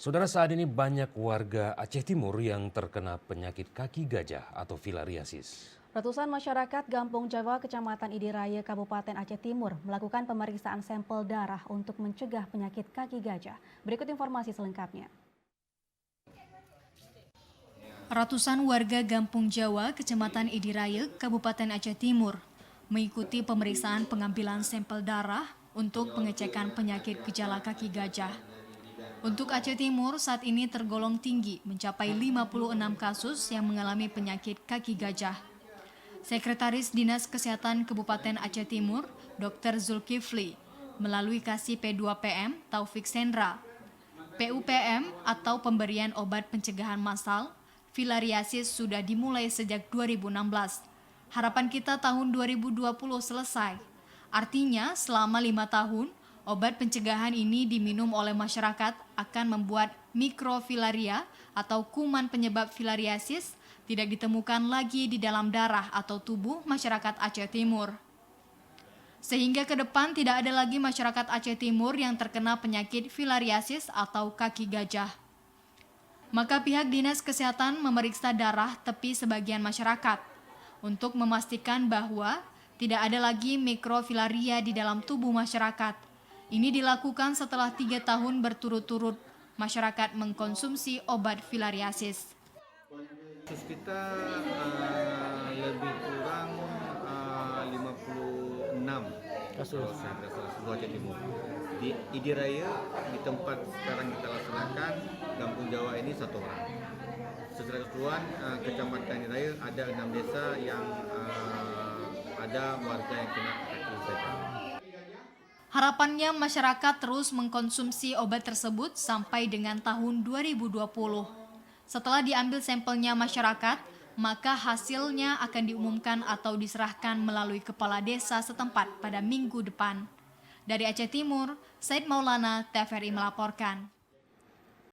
Saudara, saat ini banyak warga Aceh Timur yang terkena penyakit kaki gajah atau filariasis. Ratusan masyarakat Gampung Jawa, Kecamatan Idiraya, Kabupaten Aceh Timur melakukan pemeriksaan sampel darah untuk mencegah penyakit kaki gajah. Berikut informasi selengkapnya. Ratusan warga Gampung Jawa, Kecamatan Idiraya, Kabupaten Aceh Timur mengikuti pemeriksaan pengambilan sampel darah untuk pengecekan penyakit gejala kaki gajah. Untuk Aceh Timur saat ini tergolong tinggi, mencapai 56 kasus yang mengalami penyakit kaki gajah. Sekretaris Dinas Kesehatan Kabupaten Aceh Timur, Dr. Zulkifli, melalui Kasih P2PM Taufik Sendra, PUPM atau pemberian obat pencegahan massal, filariasis sudah dimulai sejak 2016. Harapan kita tahun 2020 selesai. Artinya selama 5 tahun, obat pencegahan ini diminum oleh masyarakat akan membuat mikrofilaria atau kuman penyebab filariasis tidak ditemukan lagi di dalam darah atau tubuh masyarakat Aceh Timur. Sehingga ke depan tidak ada lagi masyarakat Aceh Timur yang terkena penyakit filariasis atau kaki gajah. Maka pihak Dinas Kesehatan memeriksa darah tepi sebagian masyarakat untuk memastikan bahwa tidak ada lagi mikrofilaria di dalam tubuh masyarakat. Ini dilakukan setelah 3 tahun berturut-turut masyarakat mengkonsumsi obat filariasis. Kasus kita lebih kurang 56 kasus seluruh Aceh Timur. Di Idiraya, di tempat sekarang kita laksanakan, Gampung Jawa ini 1 orang. Secara keseluruhan, Kecamatan Idiraya ada 6 desa yang ada warga yang kena kaki gajah. Harapannya masyarakat terus mengkonsumsi obat tersebut sampai dengan tahun 2020. Setelah diambil sampelnya masyarakat, maka hasilnya akan diumumkan atau diserahkan melalui kepala desa setempat pada minggu depan. Dari Aceh Timur, Said Maulana, TVRI melaporkan.